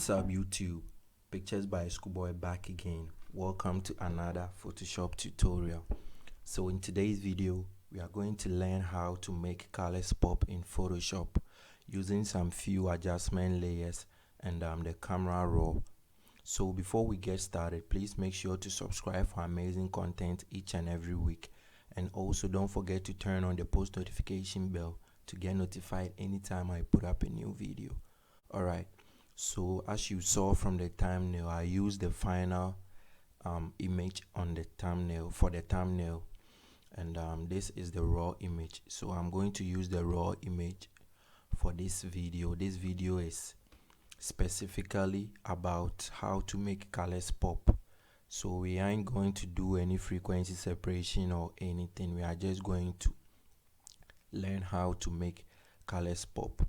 What's up YouTube? Pictures by Schoolboy back again. Welcome to another Photoshop tutorial. So in today's video, we are going to learn how to make colors pop in Photoshop using some few adjustment layers and the camera raw. So before we get started, please make sure to subscribe for amazing content each and every week. And also don't forget to turn on the post notification bell to get notified anytime I put up a new video. Alright. So as you saw from the thumbnail, I used the final image on the thumbnail for the thumbnail, and this is the raw image. So I'm going to use the raw image for this video. This video is specifically about how to make colors pop. So we aren't going to do any frequency separation or anything. We are just going to learn how to make colors pop.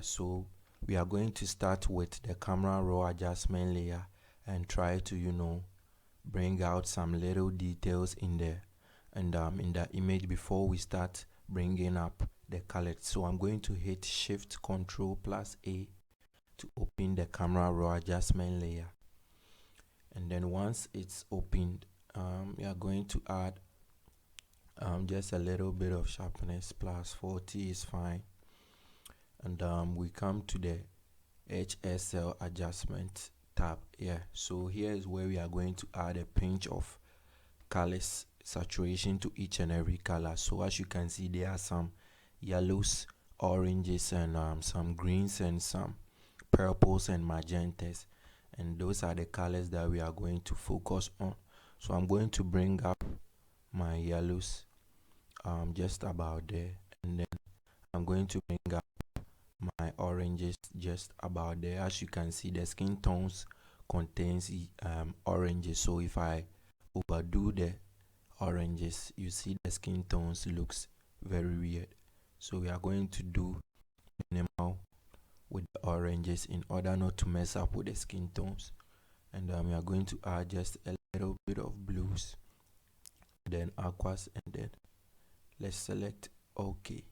So we are going to start with the camera raw adjustment layer and try to bring out some little details in there and in the image before we start bringing up the colors. So I'm going to hit Shift Ctrl plus A to open the camera raw adjustment layer, and then once it's opened, we are going to add just a little bit of sharpness. Plus 40 is fine. And we come to the HSL adjustment tab. So here is where we are going to add a pinch of colors saturation to each and every color. So as you can see, there are some yellows, oranges, and some greens, and some purples and magentas, and those are the colors that we are going to focus on. So I'm going to bring up my yellows just about there, and then I'm going to bring up my oranges just about there. As you can see, the skin tones contains oranges, so if I overdo the oranges, you see the skin tones looks very weird. So we are going to do minimal with the oranges in order not to mess up with the skin tones, and we are going to add just a little bit of blues, then aquas, and then let's select OK.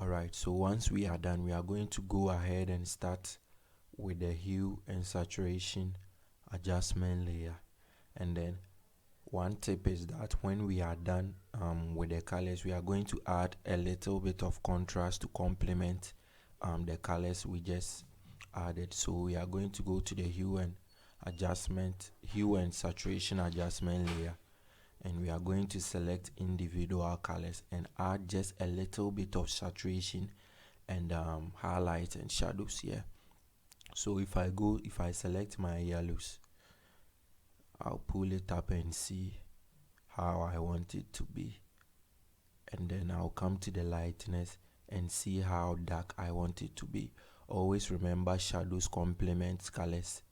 Alright, so once we are done, we are going to go ahead and start with the hue and saturation adjustment layer. And then one tip is that when we are done with the colors, we are going to add a little bit of contrast to complement the colors we just added. So we are going to go to the hue and saturation adjustment layer, and we are going to select individual colors and add just a little bit of saturation and highlights and shadows here. So if I select my yellows, I'll pull it up and see how I want it to be, and then I'll come to the lightness and see how dark I want it to be. Always remember, shadows complement colors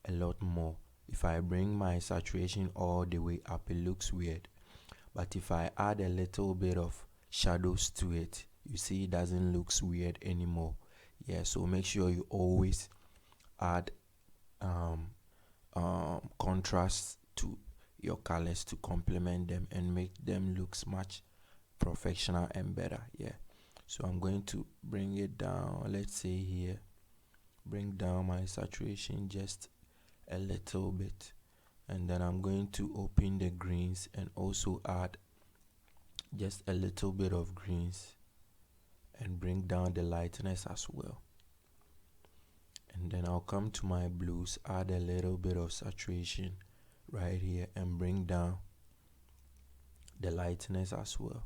a lot more. If I bring my saturation all the way up, it looks weird, but if I add a little bit of shadows to it, you see it doesn't look weird anymore. So make sure you always add contrast to your colors to complement them and make them look much professional and better. So I'm going to bring it down. Let's say here, bring down my saturation just a little bit, and then I'm going to open the greens and also add just a little bit of greens and bring down the lightness as well. And then I'll come to my blues, add a little bit of saturation right here and bring down the lightness as well.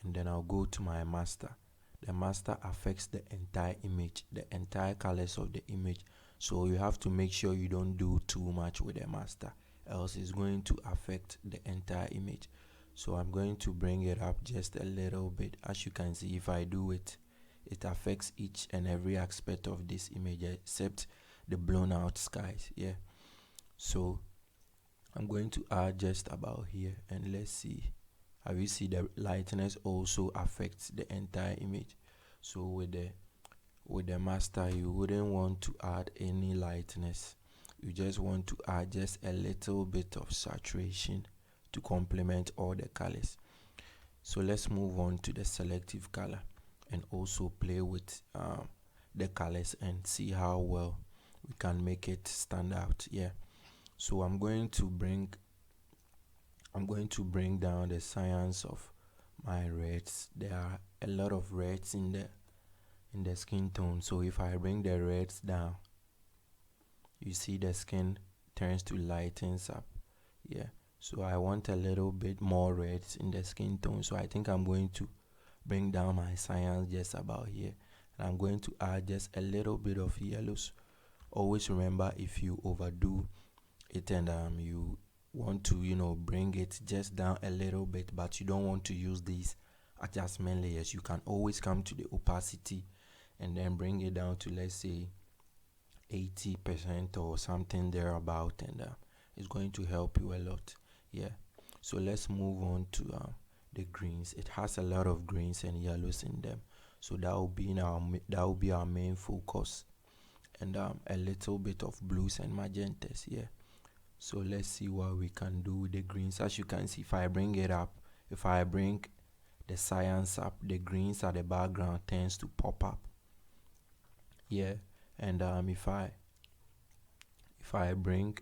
And then I'll go to my master. The master affects the entire image, the entire colors of the image. So you have to make sure you don't do too much with the master, else it's going to affect the entire image. So I'm going to bring it up just a little bit. As you can see, if I do it, it affects each and every aspect of this image except the blown out skies. So I'm going to add just about here, and let's see. Have you see the lightness also affects the entire image? So with the master, you wouldn't want to add any lightness. You just want to add just a little bit of saturation to complement all the colors. So let's move on to the selective color and also play with the colors and see how well we can make it stand out. Yeah, so I'm going to bring down the science of my reds. There are a lot of reds in the skin tone, so if I bring the reds down, you see the skin turns to lightens up. Yeah, so I want a little bit more reds in the skin tone, so I think I'm going to bring down my cyan just about here, and I'm going to add just a little bit of yellows. Always remember, if you overdo it and you want to bring it just down a little bit, but you don't want to use these adjustment layers, you can always come to the opacity and then bring it down to, let's say, 80% or something thereabout, and it's going to help you a lot. Yeah, so let's move on to the greens. It has a lot of greens and yellows in them, so that will be our main focus, and a little bit of blues and magentas. Yeah, so let's see what we can do with the greens. As you can see, if I bring the cyan up, the greens at the background tends to pop up. Yeah, and if I bring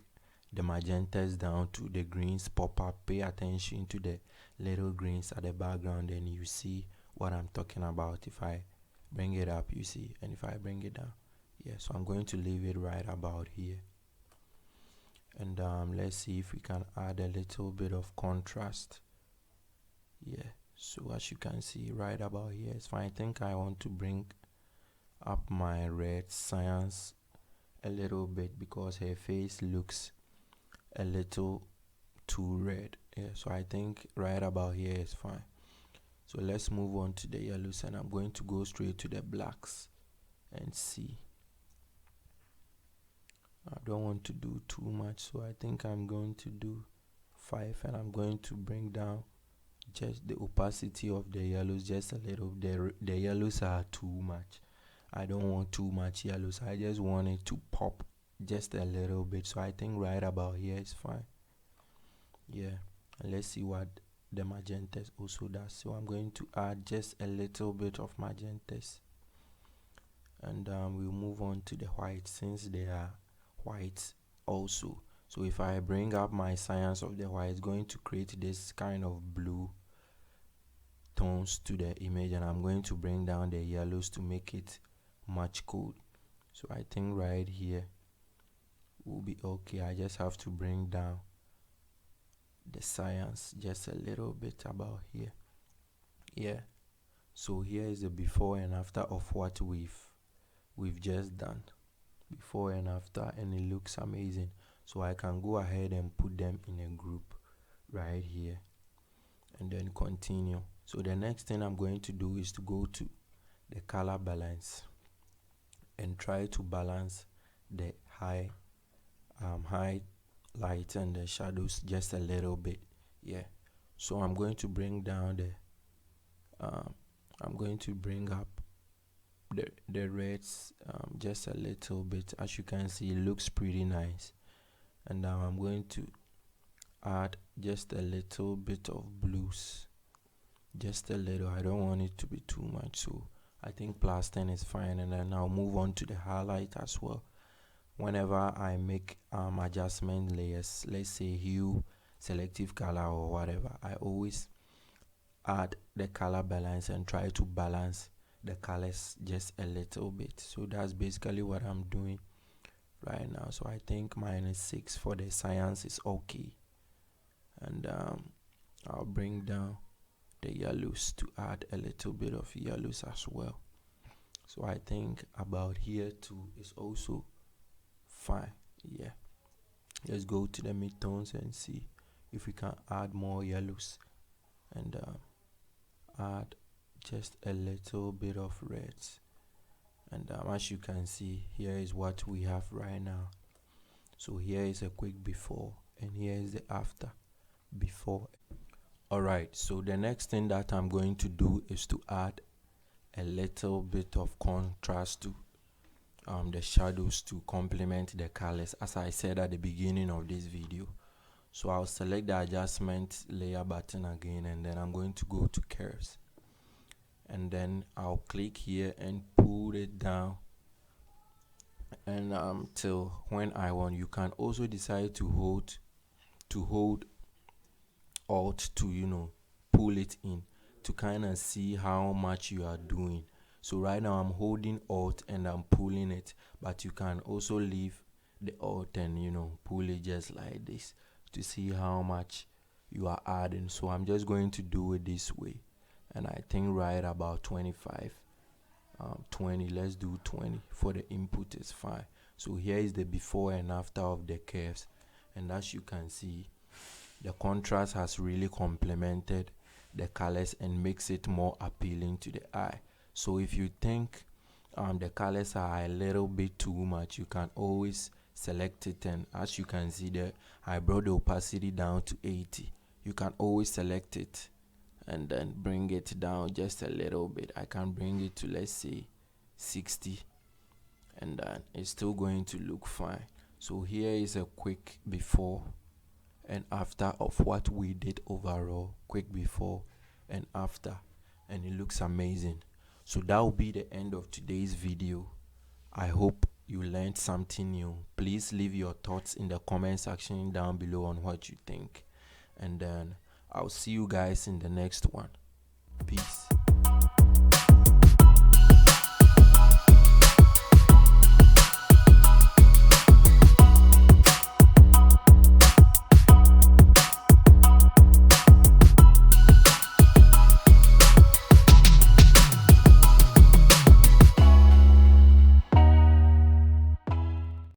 the magentas down to the greens pop up, pay attention to the little greens at the background, and you see what I'm talking about. If I bring it up, you see, and if I bring it down, yeah, so I'm going to leave it right about here, and let's see if we can add a little bit of contrast. Yeah, so as you can see right about here, it's fine. I think I want to bring up my red cyan a little bit because her face looks a little too red. Yeah, so I think right about here is fine. So let's move on to the yellows, and I'm going to go straight to the blacks and see. I don't want to do too much, so I think I'm going to do 5, and I'm going to bring down just the opacity of the yellows just a little. The yellows are too much. I don't want too much yellows. I just want it to pop just a little bit, so I think right about here is fine. Yeah, and let's see what the magentas also does. So I'm going to add just a little bit of magentas, and we'll move on to the whites, since they are whites also. So if I bring up my science of the white, it's going to create this kind of blue tones to the image, and I'm going to bring down the yellows to make it much cool. So I think right here will be okay. I just have to bring down the science just a little bit about here. Yeah, so here is the before and after of what we've just done, before and after, and it looks amazing. So I can go ahead and put them in a group right here and then continue. So the next thing I'm going to do is to go to the color balance and try to balance the high light and the shadows just a little bit. Yeah, so I'm going to bring down I'm going to bring up the reds just a little bit. As you can see, it looks pretty nice, and now I'm going to add just a little bit of blues, just a little. I don't want it to be too much, so I think +10 is fine, and then I'll move on to the highlight as well. Whenever I make adjustment layers, let's say hue, selective color, or whatever, I always add the color balance and try to balance the colors just a little bit. So that's basically what I'm doing right now. So I think -6 for the science is okay, and I'll bring down the yellows to add a little bit of yellows as well. So I think about here too is also fine. Yeah, let's go to the midtones and see if we can add more yellows, and add just a little bit of reds, and as you can see, here is what we have right now. So here is a quick before, and here is the after before. Alright, so the next thing that I'm going to do is to add a little bit of contrast to the shadows to complement the colors, as I said at the beginning of this video. So I'll select the adjustment layer button again, and then I'm going to go to curves, and then I'll click here and pull it down and till when I want. You can also decide to hold alt to pull it in to kind of see how much you are doing. So right now I'm holding alt and I'm pulling it, but you can also leave the alt and pull it just like this to see how much you are adding. So I'm just going to do it this way, and I think right about 25, 20. Let's do 20 for the input is fine. So here is the before and after of the curves, and as you can see, the contrast has really complemented the colors and makes it more appealing to the eye. So if you think the colors are a little bit too much, you can always select it, and as you can see there, I brought the opacity down to 80. You can always select it and then bring it down just a little bit. I can bring it to, let's say, 60, and then it's still going to look fine. So here is a quick before and after of what we did overall. Quick before and after, and it looks amazing. So that will be the end of today's video. I hope you learned something new. Please leave your thoughts in the comment section down below on what you think, and then I'll see you guys in the next one. Peace.